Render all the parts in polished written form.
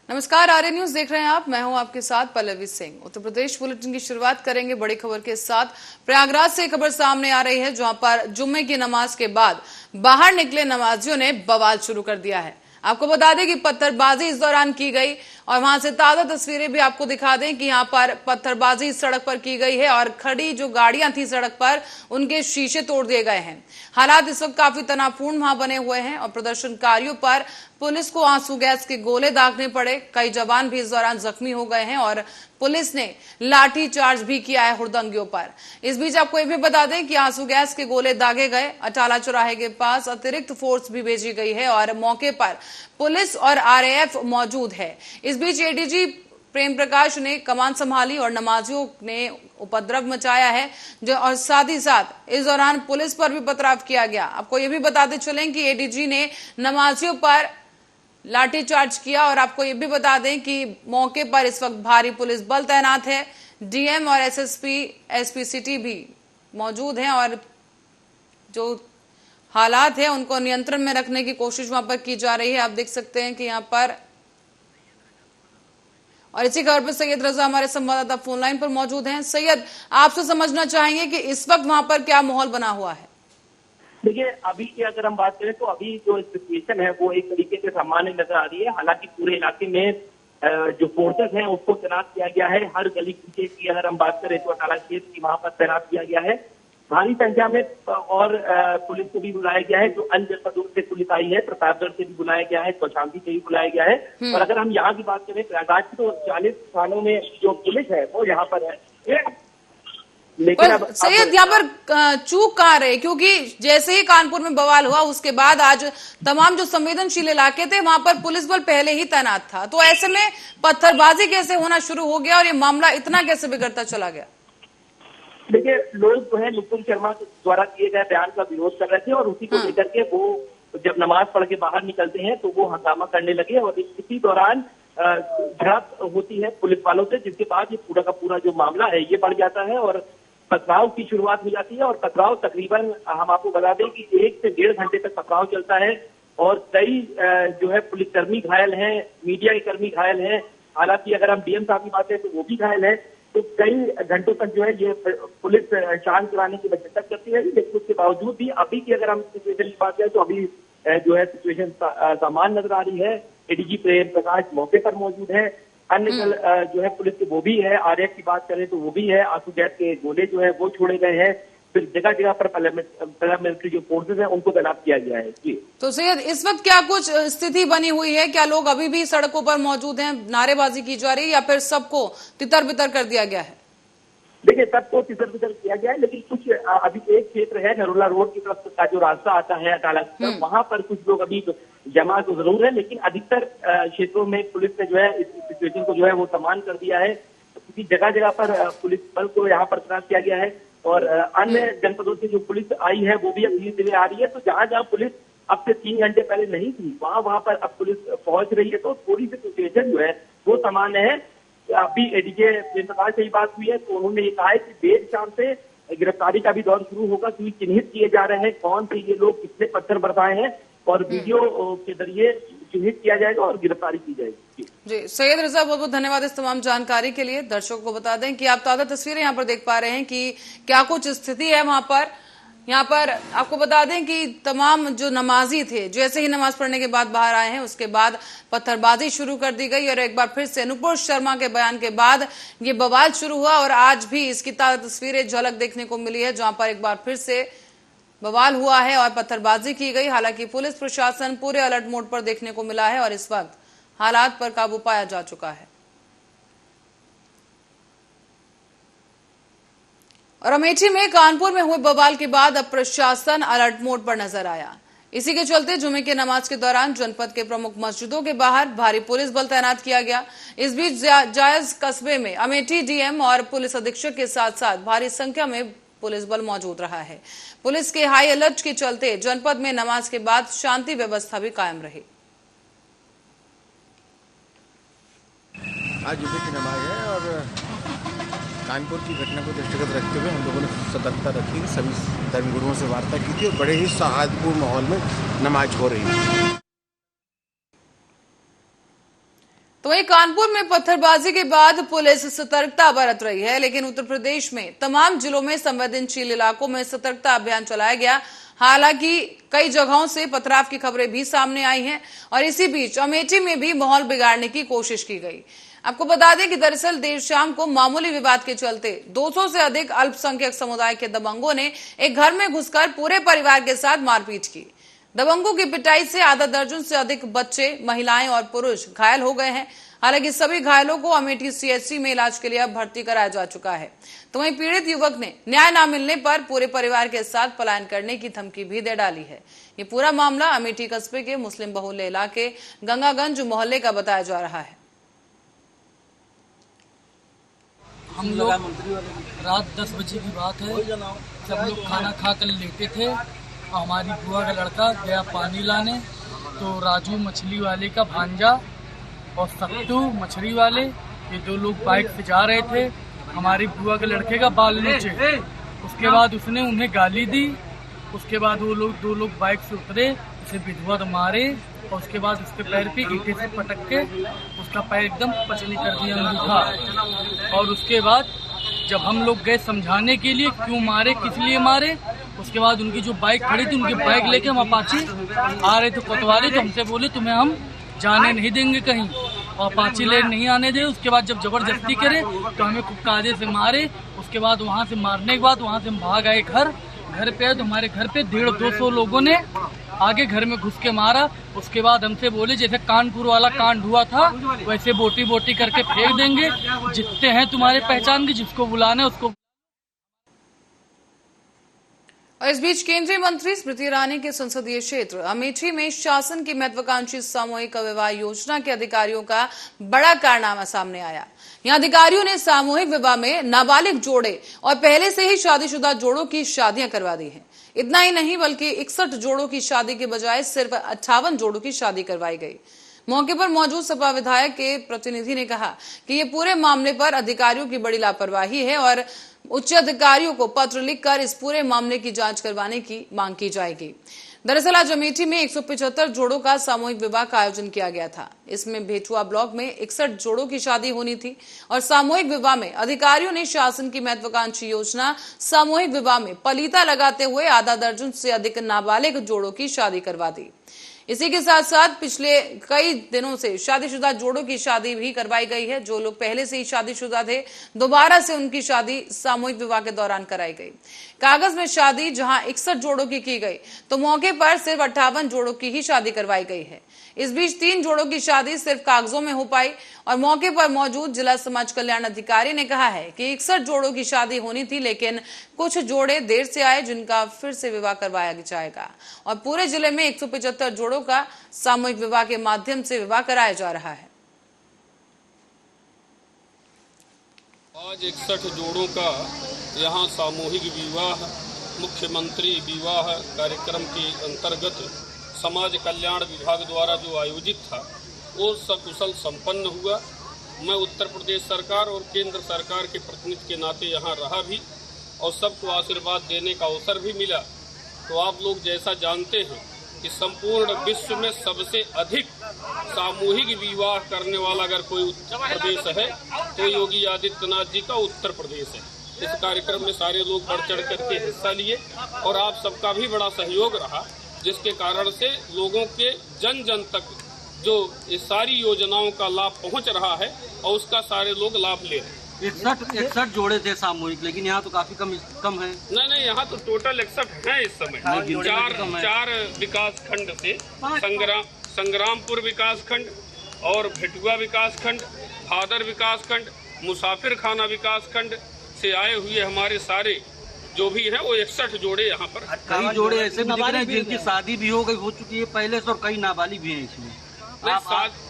नमस्कार, आर्य न्यूज देख रहे हैं आप। मैं हूं आपके साथ पल्लवी सिंह। उत्तर प्रदेश बुलेटिन की शुरुआत करेंगे बड़ी खबर के साथ। प्रयागराज से खबर सामने आ रही है, जहां पर जुम्मे की नमाज के बाद बाहर निकले नमाजियों ने बवाल शुरू कर दिया है। आपको बता दें कि पत्थरबाजी इस दौरान की गई और वहां से ताजा तस्वीरें भी आपको दिखा दें कि यहां पर पत्थरबाजी सड़क पर की गई है और खड़ी जो गाड़ियां थी सड़क पर उनके शीशे तोड़ दिए गए हैं। हालात इस वक्त काफी तनावपूर्ण वहां बने हुए हैं और प्रदर्शनकारियों पर पुलिस को आंसू गैस के गोले दागने पड़े। कई जवान भी इस दौरान जख्मी हो गए हैं और पुलिस ने लाठी चार्ज भी किया है हुड़दंगियों पर। इस बीच आपको यह भी बता दें कि आंसू गैस के गोले दागे गए। अटाला चौराहे के पास अतिरिक्त फोर्स भी भेजी गई है और मौके पर पुलिस और आरएएफ मौजूद है। इस बीच एडीजी प्रेम प्रकाश ने कमान संभाली और नमाजियों ने उपद्रव मचाया है और साथ ही साथ इस दौरान पुलिस पर भी पथराव किया गया। आपको यह भी बताते चलें कि एडीजी ने नमाजियों पर लाठीचार्ज किया और आपको यह भी बता दें कि मौके पर इस वक्त भारी पुलिस बल तैनात है। डीएम और एसएसपी एसपीसीटी भी मौजूद हैं और जो हालात है उनको नियंत्रण में रखने की कोशिश वहां पर की जा रही है। आप देख सकते हैं कि यहां पर, और इसी खबर पर सैयद रजा हमारे संवाददाता फोन लाइन पर मौजूद हैं। सैयद, आपसे समझना चाहेंगे कि इस वक्त वहां पर क्या माहौल बना हुआ है? देखिए, अभी की अगर हम बात करें तो अभी जो सिचुएशन है वो एक तरीके से सामान्य नजर आ रही है। हालांकि पूरे इलाके में जो फोर्सेस हैं उसको तैनात किया गया है। हर गली कूचे की अगर हम बात करें तो अटाला क्षेत्र की वहां पर तैनात किया गया है। भारी संख्या में और पुलिस को भी बुलाया गया है। जो अन्य जनपदों से पुलिस आई है, प्रतापगढ़ से भी बुलाया गया है, कौशाम्बी से भी बुलाया गया है। और अगर हम यहाँ की बात करें प्रयागराज की, तो 40 थानों में जो पुलिस है वो यहाँ पर है। लेकिन अब सैयद यहाँ पर चूक कहाँ रहे? क्योंकि जैसे ही कानपुर में बवाल हुआ उसके बाद आज तमाम जो संवेदनशील इलाके थे वहां पर पुलिस बल पहले ही तैनात था, तो ऐसे में पत्थरबाजी कैसे होना शुरू हो गया और ये मामला इतना कैसे बिगड़ता चला गया? देखिए, लोग जो है निपुण शर्मा द्वारा किए गए बयान का विरोध कर रहे थे और उसी को लेकर के वो जब नमाज पढ़ के बाहर निकलते हैं तो वो हंगामा करने लगे और इसी दौरान झड़प होती है पुलिस वालों से, जिसके बाद ये पूरा का पूरा जो मामला है ये बढ़ जाता है और पथराव की शुरुआत हो जाती है। और पथराव तकरीबन हम आपको बता दें कि 1 से 1.5 घंटे तक पथराव चलता है और कई जो है पुलिसकर्मी घायल हैं, मीडिया के कर्मी घायल हैं। हालांकि अगर हम डीएम साहब की बात करें तो वो भी घायल है। तो कई घंटों तक जो है ये पुलिस शांत कराने की वजह तक करती है, लेकिन उसके बावजूद भी अभी की अगर हम सिचुएशन की बात करें तो अभी जो है सिचुएशन सामान्य नजर आ रही है। एडीजी प्रेम प्रकाश मौके पर मौजूद है। अन्य जो है पुलिस के वो भी है। आरएएफ की बात करें तो वो भी है। आंसू गैस के गोले जो है वो छोड़े गए हैं। फिर जगह जगह पर पैरामिलिट्री जो फोर्सेज है उनको तैनात किया गया है। जी तो सैयद, इस वक्त क्या कुछ स्थिति बनी हुई है? क्या लोग अभी भी सड़कों पर मौजूद हैं, नारेबाजी की जा रही है या फिर सबको तितर बितर कर दिया गया है? देखिए, सबको तितर बितर किया गया है, लेकिन कुछ अभी एक क्षेत्र है नरोला रोड की तरफ का जो रास्ता आता है अटाला की तरफ, वहां पर कुछ लोग अभी जमा तो जरूर है, लेकिन अधिकतर क्षेत्रों में पुलिस ने जो है इस सिचुएशन को जो है वो समान कर दिया है। क्योंकि जगह जगह पर पुलिस बल को यहाँ पर तैनात किया गया है और अन्य जनपदों से जो पुलिस आई है वो भी अब धीरे धीरे आ रही है। तो जहाँ जहाँ पुलिस अब से 3 घंटे पहले नहीं थी वहां पर अब पुलिस पहुंच रही है। तो थोड़ी सी सिचुएशन जो है वो सामान्य है। अभी एडीजे प्रेम प्रकाश से ही बात हुई है तो उन्होंने ये कहा है कि देर शाम से गिरफ्तारी का भी दौर शुरू होगा, क्योंकि चिन्हित किए जा रहे हैं कौन से ये लोग कितने पत्थर बरसाए हैं और वीडियो के जरिए चिन्हित किया जाएगा और गिरफ्तारी की जाएगी। जी सैयद रजा, बहुत बहुत धन्यवाद इस तमाम जानकारी के लिए। दर्शकों को बता दें कि आप ताजा तस्वीरें यहाँ पर देख पा रहे हैं कि क्या कुछ स्थिति है वहां पर। यहाँ पर आपको बता दें कि तमाम जो नमाजी थे जैसे ही नमाज पढ़ने के बाद बाहर आए हैं उसके बाद पत्थरबाजी शुरू कर दी गई और एक बार फिर से नुपुर शर्मा के बयान के बाद ये बवाल शुरू हुआ और आज भी इसकी ताजा तस्वीरें झलक देखने को मिली है, जहां पर एक बार फिर से बवाल हुआ है और पत्थरबाजी की गई। हालांकि पुलिस प्रशासन पूरे अलर्ट मोड पर देखने को मिला है और इस वक्त हालात पर काबू पाया जा चुका है। और अमेठी में कानपुर में हुए बवाल के बाद अब प्रशासन अलर्ट मोड पर नजर आया। इसी के चलते जुमे के नमाज के दौरान जनपद के प्रमुख मस्जिदों के बाहर भारी पुलिस बल तैनात किया गया। इस बीच जायज कस्बे में अमेठी डीएम और पुलिस अधीक्षक के साथ साथ भारी संख्या में पुलिस बल मौजूद रहा है। पुलिस के हाई अलर्ट के चलते जनपद में नमाज के बाद शांति व्यवस्था भी कायम रही। आज जुमे की नमाज है और कानपुर की घटना को दृष्टिगत रखते हुए हम लोगों ने सतर्कता रखी, सभी धर्मगुरुओं से वार्ता की थी और बड़े ही सौहार्दपूर्ण माहौल में नमाज हो रही थी। तो वहीं कानपुर में पत्थरबाजी के बाद पुलिस सतर्कता बरत रही है, लेकिन उत्तर प्रदेश में तमाम जिलों में संवेदनशील इलाकों में सतर्कता अभियान चलाया गया। हालांकि कई जगहों से पथराव की खबरें भी सामने आई हैं और इसी बीच अमेठी में भी माहौल बिगाड़ने की कोशिश की गई। आपको बता दें कि दरअसल देर शाम को मामूली विवाद के चलते 200 से अधिक अल्पसंख्यक समुदाय के दबंगों ने एक घर में घुसकर पूरे परिवार के साथ मारपीट की। दबंगों की पिटाई से आधा दर्जन से अधिक बच्चे, महिलाएं और पुरुष घायल हो गए हैं। हालांकि सभी घायलों को अमेठी सीएचसी में इलाज के लिए अब भर्ती कराया जा चुका है। तो वहीं पीड़ित युवक ने न्याय न मिलने पर पूरे परिवार के साथ पलायन करने की धमकी भी दे डाली है। ये पूरा मामला अमेठी कस्बे के मुस्लिम बहुल्य इलाके गंगागंज मोहल्ले का बताया जा रहा है। हम लोग रात 10 बजे की बात है, सब लोग खाना खाकर लेटे थे। हमारी बुआ का लड़का गया पानी लाने, तो राजू मछली वाले का भांजा और सत्तू मछली वाले, ये 2 लोग बाइक पे जा रहे थे। हमारी बुआ के लड़के का बाल नीचे, उसके बाद उसने उन्हें गाली दी। उसके बाद वो लोग 2 लोग बाइक से उतरे, उसे विधवत मारे और उसके बाद उसके पैर पे ईंटे से पटक के उसका पैर एकदम पचली कर दिया अंगूठा। और उसके बाद जब हम लोग गए समझाने के लिए क्यों मारे, किस लिए मारे, उसके बाद उनकी जो बाइक खड़ी थी, उनकी बाइक लेके हम अपाची आ रहे थे कोतवाली, तो हमसे बोले तुम्हें हम जाने नहीं देंगे कहीं, और अपाची ले नहीं आने दे। उसके बाद जब जबरदस्ती करे तो हमें खूब कायदे से मारे। उसके बाद वहाँ से मारने के बाद वहाँ से हम भाग आए घर पे। तो हमारे घर पे 150-200 लोगों ने आगे घर में घुस के मारा। उसके बाद हमसे बोले जैसे कानपुर वाला कांड हुआ था वैसे बोटी बोटी करके फेंक देंगे, जितने हैं तुम्हारे पहचान के, जिसको बुलाना है उसको। और इस बीच केंद्रीय मंत्री स्मृति ईरानी के संसदीय क्षेत्र अमेठी में शासन की महत्वाकांक्षी सामूहिक विवाह योजना के अधिकारियों का बड़ा कारनामा सामने आया। यहां अधिकारियों ने सामूहिक विवाह में नाबालिग जोड़े और पहले से ही शादीशुदा जोड़ों की शादियां करवा दी हैं। इतना ही नहीं बल्कि 61 जोड़ों की शादी के बजाय सिर्फ 58 जोड़ों की शादी करवाई गई। मौके पर मौजूद सपा विधायक के प्रतिनिधि ने कहा कि ये पूरे मामले पर अधिकारियों की बड़ी लापरवाही है और उच्च अधिकारियों को पत्र लिखकर इस पूरे मामले की जांच करवाने की मांग की जाएगी। दरअसल आज अमेठी में 175 जोड़ों का सामूहिक विवाह का आयोजन किया गया था। इसमें भेटुआ ब्लॉक में 61 जोड़ों की शादी होनी थी और सामूहिक विवाह में अधिकारियों ने शासन की महत्वाकांक्षी योजना सामूहिक विवाह में पलीता लगाते हुए आधा दर्जन से अधिक नाबालिग जोड़ों की शादी करवा दी। इसी के साथ साथ पिछले कई दिनों से शादीशुदा जोड़ों की शादी भी करवाई गई है। जो लोग पहले से ही शादीशुदा थे, दोबारा से उनकी शादी सामूहिक विवाह के दौरान कराई गई। कागज में शादी जहां 61 जोड़ों की गई, तो मौके पर सिर्फ 58 जोड़ों की ही शादी करवाई गई है। इस बीच 3 जोड़ों की शादी सिर्फ कागजों में हो पाई और मौके पर मौजूद जिला समाज कल्याण अधिकारी ने कहा है कि 61 जोड़ों की शादी होनी थी, लेकिन कुछ जोड़े देर से आए जिनका फिर से विवाह करवाया जाएगा और पूरे जिले में 175 जोड़ों का सामूहिक विवाह के माध्यम से विवाह कराया जा रहा है। आज 61 जोड़ों का यहाँ सामूहिक विवाह मुख्यमंत्री विवाह कार्यक्रम के अंतर्गत समाज कल्याण विभाग द्वारा जो आयोजित था वो सकुशल संपन्न हुआ। मैं उत्तर प्रदेश सरकार और केंद्र सरकार के प्रतिनिधि के नाते यहाँ रहा भी और सबको आशीर्वाद देने का अवसर भी मिला। तो आप लोग जैसा जानते हैं कि संपूर्ण विश्व में सबसे अधिक सामूहिक विवाह करने वाला अगर कोई उत्तर प्रदेश है तो योगी आदित्यनाथ जी का उत्तर प्रदेश है। इस कार्यक्रम में सारे लोग बढ़ चढ़ करके हिस्सा लिए और आप सबका भी बड़ा सहयोग रहा, जिसके कारण से लोगों के जन जन तक जो इस सारी योजनाओं का लाभ पहुंच रहा है और उसका सारे लोग लाभ ले रहे हैं। 61 जोड़े थे सामूहिक, लेकिन यहाँ तो काफी कम है। नहीं, यहाँ तो टोटल 61 है इस समय। चार विकास खंड से संग्रामपुर विकास खंड और भेटुआ विकास खंड, भादर विकास खंड, मुसाफिर खाना विकास खंड से आए हुए हमारे सारे जो भी है वो 61 जोड़े यहाँ पर। कई जोड़े ऐसे भी दिख रहे हैं जिनकी शादी भी हो चुकी है पहले से और कई नाबालिग भी हैं इसमें।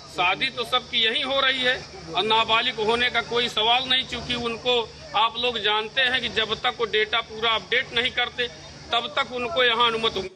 शादी तो सबकी यही हो रही है और नाबालिग होने का कोई सवाल नहीं, चूंकि उनको आप लोग जानते हैं कि जब तक वो डेटा पूरा अपडेट नहीं करते तब तक उनको यहाँ अनुमति।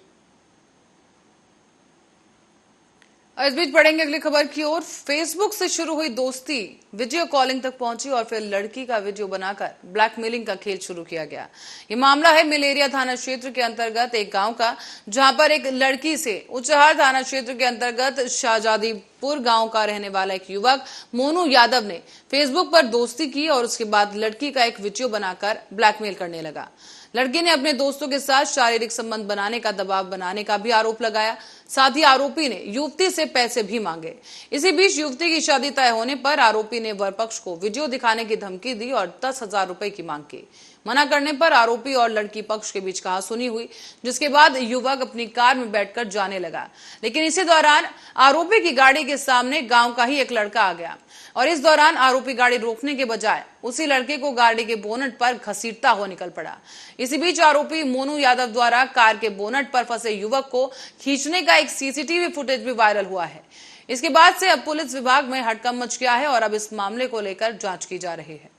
इस बीच बढ़ेंगे अगली खबर की ओर। फेसबुक से शुरू हुई दोस्ती वीडियो कॉलिंग तक पहुंची और फिर लड़की का वीडियो बनाकर ब्लैकमेलिंग का खेल शुरू किया गया। ये मामला है मिलेरिया थाना क्षेत्र के अंतर्गत एक गांव का, जहां पर एक लड़की से उचहार थाना क्षेत्र के अंतर्गत शाहजादी राजपुर गांव का रहने वाला एक युवक मोनू यादव ने फेसबुक पर दोस्ती की और उसके बाद लड़की का एक वीडियो बनाकर ब्लैकमेल करने लगा। लड़की ने अपने दोस्तों के साथ शारीरिक संबंध बनाने का दबाव बनाने का भी आरोप लगाया। साथ ही आरोपी ने युवती से पैसे भी मांगे। इसी बीच युवती की शादी तय होने पर आरोपी ने वर पक्ष को वीडियो दिखाने की धमकी दी और 10,000 रुपए की मांग की। मना करने पर आरोपी और लड़की पक्ष के बीच कहासुनी हुई, जिसके बाद युवक अपनी कार में बैठकर जाने लगा। लेकिन इसी दौरान आरोपी की गाड़ी के सामने गांव का ही एक लड़का आ गया और इस दौरान आरोपी गाड़ी रोकने के बजाय उसी लड़के को गाड़ी के बोनट पर घसीटता हुआ निकल पड़ा। इसी बीच आरोपी मोनू यादव द्वारा कार के बोनट पर फंसे युवक को खींचने का एक सीसीटीवी फुटेज भी वायरल हुआ है। इसके बाद से अब पुलिस विभाग में हड़कंप मच गया है और अब इस मामले को लेकर जांच की जा रही है।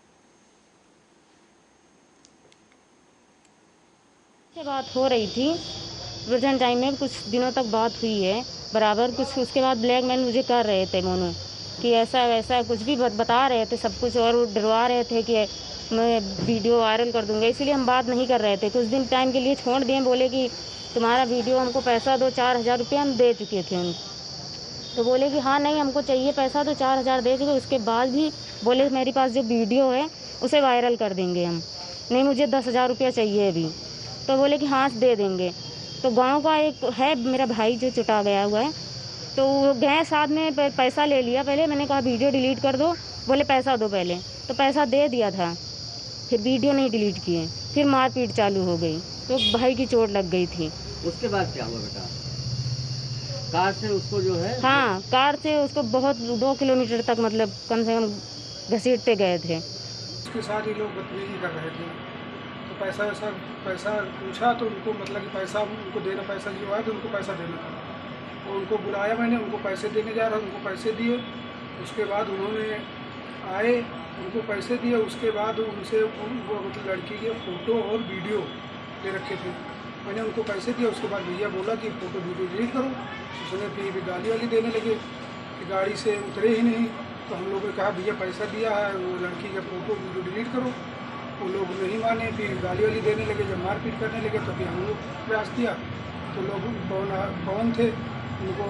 बात हो रही थी प्रेजेंट टाइम में, कुछ दिनों तक बात हुई है बराबर। कुछ उसके बाद ब्लैकमेल मुझे कर रहे थे मोनू कि ऐसा वैसा कुछ भी बता रहे थे सब कुछ, और डरवा रहे थे कि मैं वीडियो वायरल कर दूंगा। इसीलिए हम बात नहीं कर रहे थे। कुछ दिन टाइम के लिए छोड़ दिए, बोले कि तुम्हारा वीडियो हमको पैसा दो। 4,000 रुपये हम दे चुके थे उनको। तो बोले कि हाँ नहीं हमको चाहिए पैसा, तो 4,000 दे चुके। उसके बाद भी बोले मेरे पास जो वीडियो है उसे वायरल कर देंगे हम। नहीं मुझे 10,000 रुपया चाहिए अभी। तो बोले कि हाँ दे देंगे। तो गांव का एक है मेरा भाई जो चुटा गया हुआ है, तो वो गए साथ में पैसा ले लिया। पहले मैंने कहा वीडियो डिलीट कर दो, बोले पैसा दो पहले। तो पैसा दे दिया था, फिर वीडियो नहीं डिलीट किए, फिर मारपीट चालू हो गई। तो भाई की चोट लग गई थी। उसके बाद क्या हुआ बेटा? कार से उसको जो है, हाँ कार से उसको बहुत 2 किलोमीटर तक मतलब कम से कम घसीटते गए थे। उसके साथ ही लोग बदतमीजी कर रहे थे। तो पैसा पूछा तो उनको मतलब कि पैसा उनको देना, पैसा जो है तो उनको पैसा देना था। और उनको बुलाया मैंने, उनको पैसे देने जा रहा, उनको पैसे दिए। उसके बाद उन्होंने आए, उनको पैसे दिए। उसके बाद उनसे वो मतलब लड़की के फ़ोटो और वीडियो ले रखे थे। मैंने उनको पैसे दिए। उसके बाद भैया बोला कि फ़ोटो वीडियो डिलीट करो। उसने फिर गाली वाली देने लगे कि गाड़ी से उतरे ही नहीं। तो हम लोगों ने कहा भैया पैसा दिया है, वो लड़की का फ़ोटो वीडियो डिलीट करो। वो लोग नहीं माने, फिर गाली वाली देने लगे। जब मारपीट करने लगे तो फिर हम लोग प्रयास किया। तो लोग पवन थे, उनको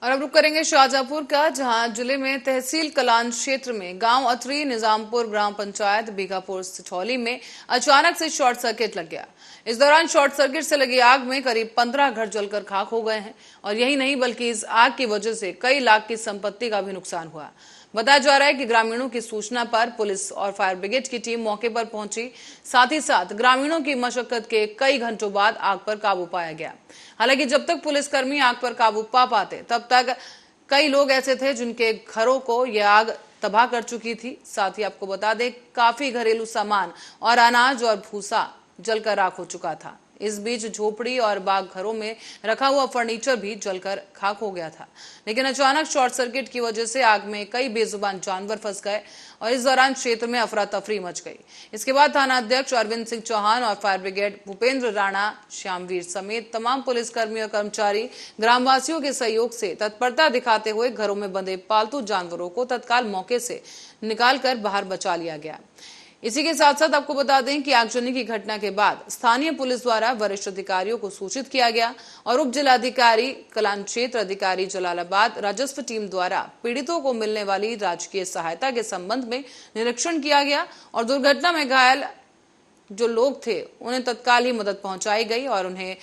और अब रुक करेंगे शाहजहांपुर का, जहां जिले में तहसील कलान क्षेत्र में गांव अतरी निजामपुर ग्राम पंचायत बीघापुर सिठौली में अचानक से शॉर्ट सर्किट लग गया। इस दौरान शॉर्ट सर्किट से लगी आग में करीब 15 घर जलकर खाक हो गए हैं और यही नहीं बल्कि इस आग की वजह से कई लाख की संपत्ति का भी नुकसान हुआ। बताया जा रहा है कि ग्रामीणों की सूचना पर पुलिस और फायर ब्रिगेड की टीम मौके पर पहुंची। साथ ही साथ ग्रामीणों की मशक्कत के कई घंटों बाद आग पर काबू पाया गया। हालांकि जब तक पुलिसकर्मी आग पर काबू पा पाते तब तक कई लोग ऐसे थे जिनके घरों को यह आग तबाह कर चुकी थी। साथ ही आपको बता दें काफी घरेलू सामान और अनाज और भूसा जलकर राख हो चुका था। इस बीच झोपड़ी और बाग घरों में रखा हुआ फर्नीचर भी जलकर खाक हो गया था। लेकिन अचानक शॉर्ट सर्किट की वजह से आग में कई बेजुबान जानवर फंस गए और इस दौरान क्षेत्र में अफरा तफरी मच गई। इसके बाद थाना अध्यक्ष अरविंद सिंह चौहान और फायर ब्रिगेड भूपेंद्र राणा, श्यामवीर समेत तमाम पुलिसकर्मी और कर्मचारी ग्रामवासियों के सहयोग से तत्परता दिखाते हुए घरों में बंधे पालतू जानवरों को तत्काल मौके से निकालकर बाहर बचा लिया गया। इसी के साथ साथ आपको बता दें कि आगजनी की घटना के बाद स्थानीय पुलिस द्वारा वरिष्ठ अधिकारियों को सूचित किया गया और उप जिलाधिकारी कलान क्षेत्र अधिकारी जलालाबाद राजस्व टीम द्वारा पीड़ितों को मिलने वाली राजकीय सहायता के संबंध में निरीक्षण किया गया और दुर्घटना में घायल जो लोग थे उन्हें तत्काल ही मदद पहुंचाई गई और उन्हें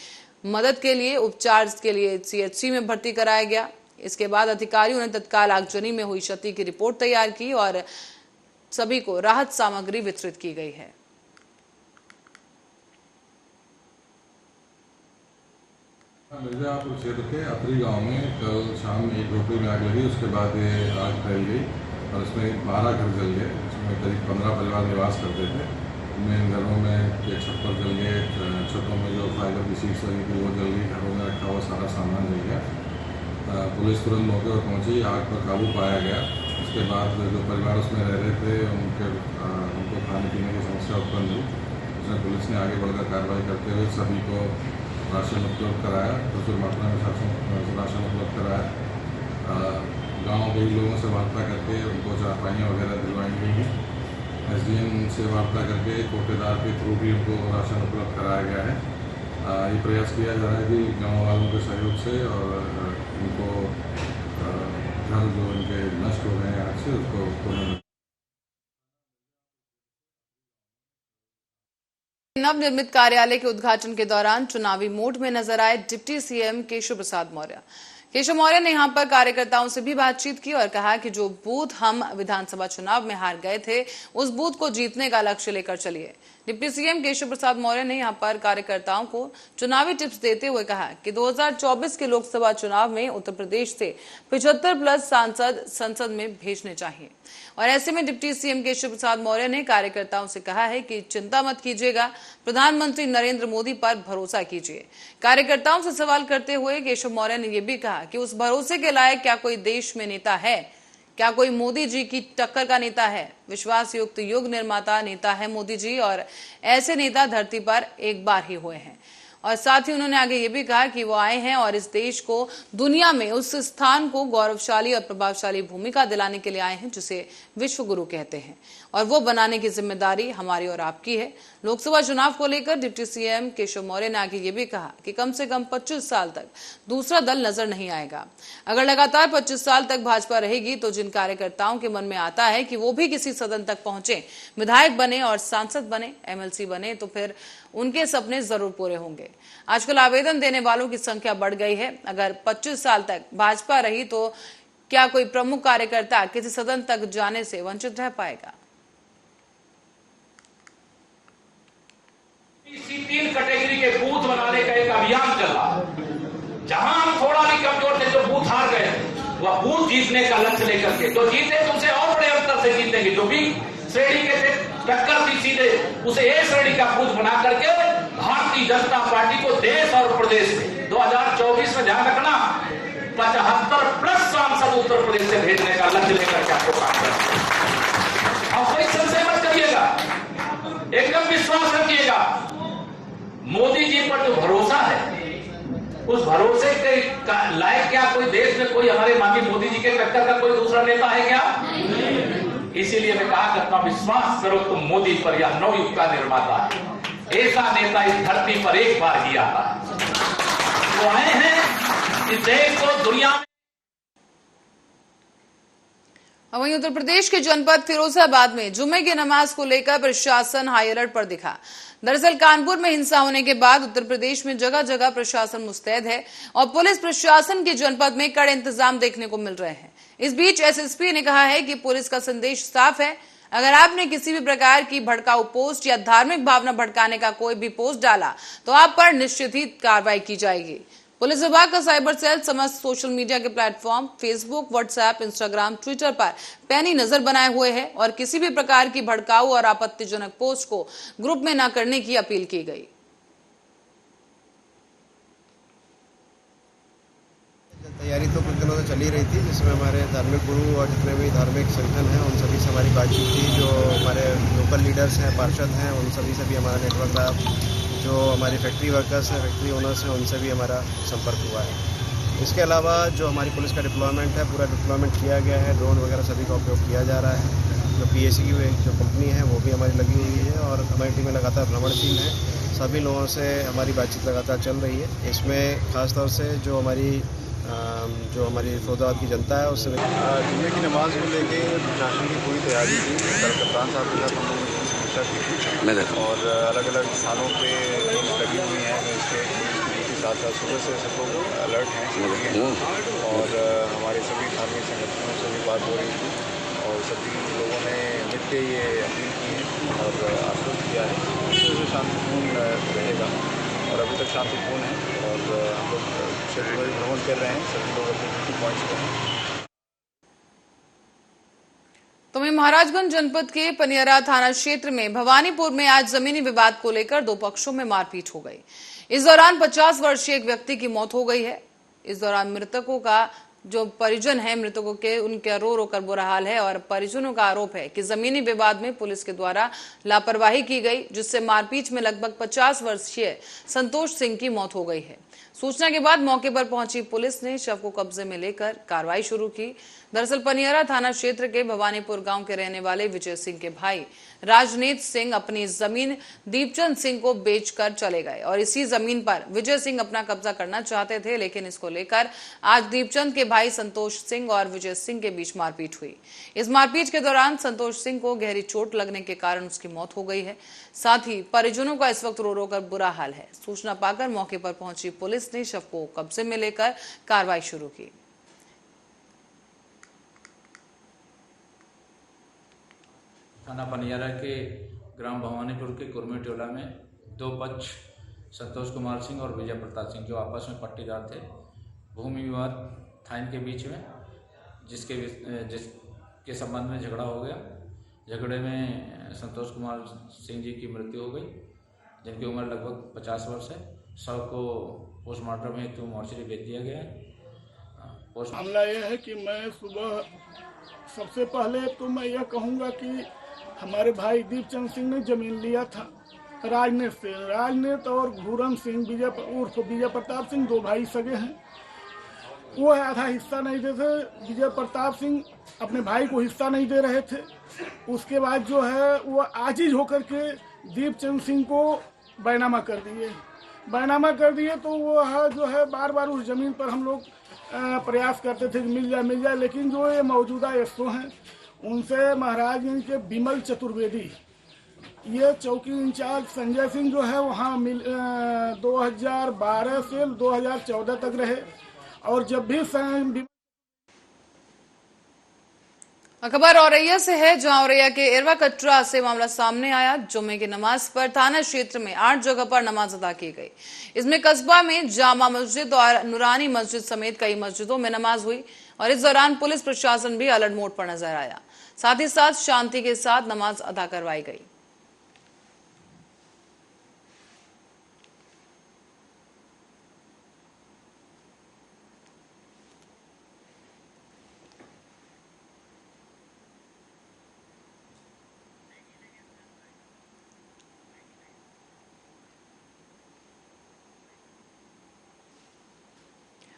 मदद के लिए उपचार के लिए CHC में भर्ती कराया गया। इसके बाद अधिकारियों ने तत्काल आगजनी में हुई क्षति की रिपोर्ट तैयार की और सभी को राहत सामग्री वितरित की गई है। मिर्जापुर क्षेत्र के अतरी गांव में कल शाम में एक झोपड़ी में आग लगी। उसके बाद ये आग फैल गई और इसमें 12 घर जल गए। इसमें करीब 15 परिवार निवास करते थे। इनमें घरों में एक छप्पर जल गए, छतों में जो फाइबर की शीट्स लगी थी वो जल गई, घरों में रखा हुआ सारा सामान जल गया। पुलिस तुरंत मौके पर पहुंची, आग पर काबू पाया गया। उसके बाद जो परिवार उसमें रह रहे थे उनको खाने पीने की समस्या उत्पन्न हुई। उसमें पुलिस ने आगे बढ़कर कार्रवाई करते हुए सभी को राशन उपलब्ध कराया, प्रचुर मात्रा में राशन उपलब्ध कराया। गांव के लोगों से वार्ता करके उनको चारपाइयाँ वगैरह दिलवाई गई हैं। SDM से वार्ता करके कोटेदार के थ्रू भी उनको राशन उपलब्ध कराया गया है ये प्रयास किया जा रहा है कि गाँव वालों के सहयोग से और उनको घर जो इनके नष्ट हो गए हैं आज से उसको नवनिर्मित कार्यालय के उद्घाटन के दौरान चुनावी मूड में नजर आए डिप्टी सीएम केशव प्रसाद मौर्य। केशव मौर्य ने यहां पर कार्यकर्ताओं से भी बातचीत की और कहा कि जो बूथ हम विधानसभा चुनाव में हार गए थे उस बूथ को जीतने का लक्ष्य लेकर चलिए। डिप्टी सीएम केशव प्रसाद मौर्य ने यहां पर कार्यकर्ताओं को चुनावी टिप्स देते हुए कहा कि 2024 के लोकसभा चुनाव में उत्तर प्रदेश से 75+ सांसद संसद में भेजने चाहिए और ऐसे में डिप्टी सीएम केशव प्रसाद मौर्य ने कार्यकर्ताओं से कहा है कि चिंता मत कीजिएगा, प्रधानमंत्री नरेंद्र मोदी पर भरोसा कीजिए। कार्यकर्ताओं से सवाल करते हुए केशव मौर्य ने यह भी कहा कि उस भरोसे के लायक क्या कोई देश में नेता है, क्या कोई मोदी जी की टक्कर का नेता है। विश्वास युक्त युग निर्माता नेता है मोदी जी और ऐसे नेता धरती पर एक बार ही हुए हैं। और साथ ही उन्होंने आगे ये भी कहा कि वो आए हैं और इस देश को दुनिया में उस स्थान को गौरवशाली और प्रभावशाली भूमिका दिलाने के लिए आए हैं जिसे विश्व गुरु कहते हैं और वो बनाने की जिम्मेदारी हमारी और आपकी है। लोकसभा चुनाव को लेकर डिप्टी सीएम केशव मौर्य ने आगे ये भी कहा कि कम से कम 25 साल तक दूसरा दल नजर नहीं आएगा। अगर लगातार 25 साल तक भाजपा रहेगी तो जिन कार्यकर्ताओं के मन में आता है कि वो भी किसी सदन तक पहुंचे, विधायक बने और सांसद बने, एमएलसी बने, तो फिर उनके सपने जरूर पूरे होंगे। आजकल आवेदन देने वालों की संख्या बढ़ गई है। अगर 25 साल तक भाजपा रही तो क्या कोई प्रमुख कार्यकर्ता किसी सदन तक जाने से वंचित रह पाएगा? इसी 3 कैटेगरी के बूथ बनाने का एक अभियान चल रहा है। जहां हम थोड़ा भी कमजोर थे, जो बूथ हार गए, वह बूथ जीतने का लक्ष्य लेकर के जो जीते तो उसे और बड़े अंतर से जीतेंगे। जो भी श्रेणी के थे टक्कर थी सीधे, उसे ए श्रेणी का बूथ बना करके भारतीय जनता पार्टी को देश और प्रदेश में 2024 में ध्यान रखना 75+ सांसद उत्तर प्रदेश से भेजने का लक्ष्य लेकर के आपको काम करना। आप कोई संशय मत करिएगा, एकदम विश्वास रखिएगा। मोदी जी पर जो भरोसा है, उस भरोसे के लायक क्या कोई देश में कोई हमारे माननीय मोदी जी के टक्कर का कोई दूसरा नेता है क्या? इसीलिए मैं कहा करता हूं, विश्वास करो तुम मोदी पर, यह नवयुग का निर्माता है। ऐसा नेता इस धरती पर एक बार ही आता है। वो आए हैं इस देश को दुनिया में। वहीं उत्तर प्रदेश के जनपद फिरोजाबाद में जुम्मे की नमाज को लेकर प्रशासन हाई अलर्ट पर दिखा। दरअसल कानपुर में हिंसा होने के बाद उत्तर प्रदेश में जगह जगह प्रशासन मुस्तैद है और पुलिस प्रशासन के जनपद में कड़े इंतजाम देखने को मिल रहे हैं। इस बीच एसएसपी ने कहा है कि पुलिस का संदेश साफ है, अगर आपने किसी भी प्रकार की भड़काऊ पोस्ट या धार्मिक भावना भड़काने का कोई भी पोस्ट डाला तो आप पर निश्चित ही कार्रवाई की जाएगी। पुलिस विभाग का साइबर सेल समस्त सोशल मीडिया के platform Facebook, WhatsApp, Instagram, Twitter पर पैनी नजर बनाए हुए है और किसी भी प्रकार की भड़काऊ और आपत्तिजनक पोस्ट को ग्रुप में न करने की अपील की गई। तैयारी तो कुछ दिनों से चल ही रही थी, जिसमें हमारे धार्मिक गुरु और जितने भी धार्मिक संगठन हैं उन सभी से हमारी बातचीत थी। जो हमारे लोकल लीडर्स हैं, पार्षद हैं, उन सभी से भी हमारा नेटवर्क रहा। जो हमारी फैक्ट्री वर्कर्स हैं, फैक्ट्री ओनर्स हैं, उनसे भी हमारा संपर्क हुआ है। इसके अलावा जो हमारी पुलिस का डिप्लॉयमेंट है, पूरा डिप्लॉयमेंट किया गया है। ड्रोन वगैरह सभी का उपयोग किया जा रहा है। जो पीएसी की जो कंपनी है वो भी हमारी लगी हुई है और हमारी टीमें लगातार भ्रमणशील हैं। सभी लोगों से हमारी बातचीत लगातार चल रही है। इसमें खासतौर से जो हमारी फिरोजाबाद की जनता है उससे जुम्मे की नमाज को लेके प्रशासन की पूरी तैयारी थी। कप्तान साहब के साथ हम लोगों ने समीक्षा की थी और अलग अलग स्थानों पे लगी हुई हैं। इसके साथ साथ सुबह से सब लोग अलर्ट हैं और हमारे सभी धार्मिक संगठनों से भी बात हो रही थी और सभी लोगों ने मिलकर ये अपील की है और आश्वस्त किया है कि शांतिपूर्ण रहेगा और अभी तक शांतिपूर्ण है और हम लोग क्षेत्र में भ्रमण कर रहे हैं। सभी लोग अपने ड्यूटी पॉइंट्स पर हैं। तो वहीं महाराजगंज जनपद के पनियरा थाना क्षेत्र में भवानीपुर में आज जमीनी विवाद को लेकर 2 पक्षों में मारपीट हो गई। इस दौरान 50 वर्षीय एक व्यक्ति की मौत हो गई है। इस दौरान मृतकों का जो परिजन है, मृतकों के उनके रो कर बुरा हाल है और परिजनों का आरोप है कि जमीनी विवाद में पुलिस के द्वारा लापरवाही की गई, जिससे मारपीट में लगभग 50 वर्षीय संतोष सिंह की मौत हो गई है। सूचना के बाद मौके पर पहुंची पुलिस ने शव को कब्जे में लेकर कार्रवाई शुरू की। दरअसल पनियारा थाना क्षेत्र के भवानीपुर गांव के रहने वाले विजय सिंह के भाई राजनीत सिंह अपनी जमीन दीपचंद सिंह को बेचकर चले गए और इसी जमीन पर विजय सिंह अपना कब्जा करना चाहते थे, लेकिन इसको लेकर आज दीपचंद के भाई संतोष सिंह और विजय सिंह के बीच मारपीट हुई। इस मारपीट के दौरान संतोष सिंह को गहरी चोट लगने के कारण उसकी मौत हो गई है। साथ ही परिजनों का इस वक्त रो रो कर बुरा हाल है। सूचना पाकर मौके पर पहुंची पुलिस ने शव को कब्जे में लेकर कार्रवाई शुरू की। थाना पनियारा के ग्राम भवानीपुर के कुरमी टोला में दो पक्ष संतोष कुमार सिंह और विजय प्रताप सिंह जो आपस में पट्टीदार थे, भूमि विवाद था इनके बीच में, जिसके संबंध में झगड़ा हो गया। झगड़े में संतोष कुमार सिंह जी की मृत्यु हो गई, जिनकी उम्र लगभग 50 वर्ष है। शव को पोस्टमार्टम हेतु मोर्चरी भेज दिया गया है। मामला यह है कि मैं सुबह सबसे पहले तो मैं यह कहूँगा कि हमारे भाई दीपचंद सिंह ने जमीन लिया था राजनीत से। राजनीत और घूरन सिंह उर्फ विजय प्रताप सिंह दो भाई सगे हैं। वो आधा हिस्सा नहीं देते। विजय प्रताप सिंह अपने भाई को हिस्सा नहीं दे रहे थे। उसके बाद जो है वो आजिज होकर के दीपचंद सिंह को बैनामा कर दिए। तो वो है जो है बार बार उस जमीन पर हम लोग प्रयास करते थे कि मिल जाए, लेकिन जो ये मौजूदा एसओ हैं उनसे महाराजगंज के विमल चतुर्वेदी, ये चौकी इंचार्ज संजय सिंह जो है वहाँ 2012 से 2014 तक रहे। और जब भी खबर औरैया से है, जहां औरैया के इरवा कटरा से मामला सामने आया। जुम्मे की नमाज पर थाना क्षेत्र में 8 जगह पर नमाज अदा की गई। इसमें कस्बा में जामा मस्जिद और नूरानी मस्जिद समेत कई मस्जिदों में नमाज हुई और इस दौरान पुलिस प्रशासन भी अलर्ट मोड पर नजर आया। साथ ही साथ शांति के साथ नमाज अदा करवाई गई।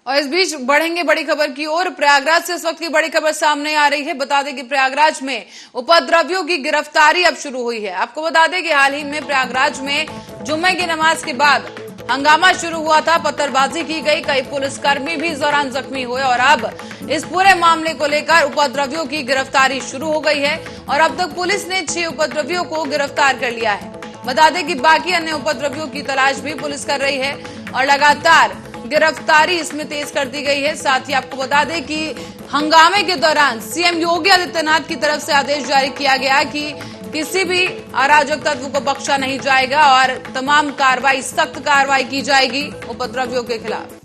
और इस बीच बढ़ेंगे बड़ी खबर की ओर। प्रयागराज से इस वक्त की बड़ी खबर सामने आ रही है। बता दें कि प्रयागराज में उपद्रवियों की गिरफ्तारी अब शुरू हुई है। आपको बता दें कि हाल ही में प्रयागराज में जुम्मे की नमाज के बाद हंगामा शुरू हुआ था, पत्थरबाजी की गई, कई पुलिसकर्मी भी इस दौरान जख्मी हुए और अब इस पूरे मामले को लेकर उपद्रवियों की गिरफ्तारी शुरू हो गई है और अब तक पुलिस ने 6 उपद्रवियों को गिरफ्तार कर लिया है। बता दें कि बाकी अन्य उपद्रवियों की तलाश भी पुलिस कर रही है और लगातार गिरफ्तारी इसमें तेज कर दी गई है। साथ ही आपको बता दें कि हंगामे के दौरान सीएम योगी आदित्यनाथ की तरफ से आदेश जारी किया गया कि किसी भी अराजक तत्व को बख्शा नहीं जाएगा और तमाम कार्रवाई, सख्त कार्रवाई की जाएगी उपद्रवियों के खिलाफ।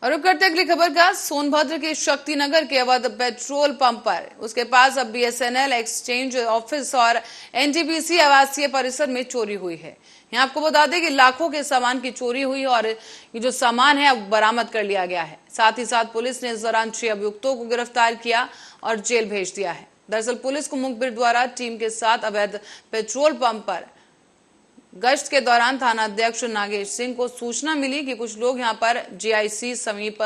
और अब करते अगली खबर का। सोनभद्र के शक्तिनगर के अवध पेट्रोल पंप पर उसके पास अब बीएसएनएल एक्सचेंज ऑफिस और एनटीपीसी आवासीय परिसर में चोरी हुई है। यहाँ आपको बता दें कि लाखों के सामान की चोरी हुई और ये जो सामान है अब बरामद कर लिया गया है। साथ ही साथ पुलिस ने इस दौरान 6 अभियुक्तों को गिरफ्तार किया और जेल भेज दिया है। दरअसल पुलिस को मुखबिर द्वारा टीम के साथ अवैध पेट्रोल पंप पर गश्त के दौरान थाना अध्यक्ष नागेश सिंह को सूचना मिली कि कुछ लोग यहां पर जीआईसी समीप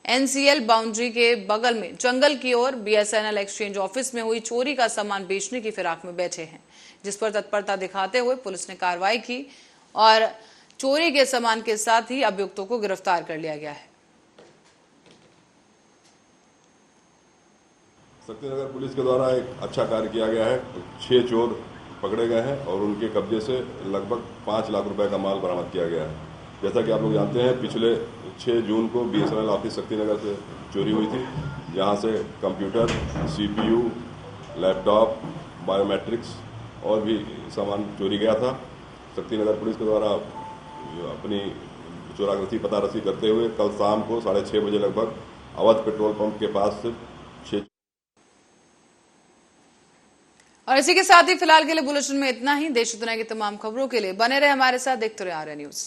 एनसीएल बाउंड्री के बगल में जंगल की ओर बीएसएनएल एक्सचेंज ऑफिस में हुई चोरी का सामान बेचने की फिराक में बैठे हैं, जिस पर तत्परता दिखाते हुए पुलिस ने कार्रवाई की और चोरी के सामान के साथ ही अभियुक्तों को गिरफ्तार कर लिया गया है। शक्तिनगर पुलिस के द्वारा एक अच्छा कार्य किया गया है। 6 चोर पकड़े गए हैं और उनके कब्जे से लगभग 5 लाख रुपए का माल बरामद किया गया है। जैसा कि आप लोग जानते हैं, पिछले 6 जून को बीएसएनएल ऑफिस शक्तिनगर से चोरी हुई थी, जहां से कंप्यूटर, सीपीयू, लैपटॉप, बायोमेट्रिक्स और भी सामान चोरी गया था। शक्तिनगर पुलिस के द्वारा अपनी चोरागति पतारसी करते हुए कल शाम को 6:30 बजे लगभग अवध पेट्रोल पंप के पास से 6। और इसी के साथ ही फिलहाल के लिए बुलेटिन में इतना ही। देश दुनिया की तमाम खबरों के लिए बने रहे हमारे साथ, देखते रहे आर्या न्यूज।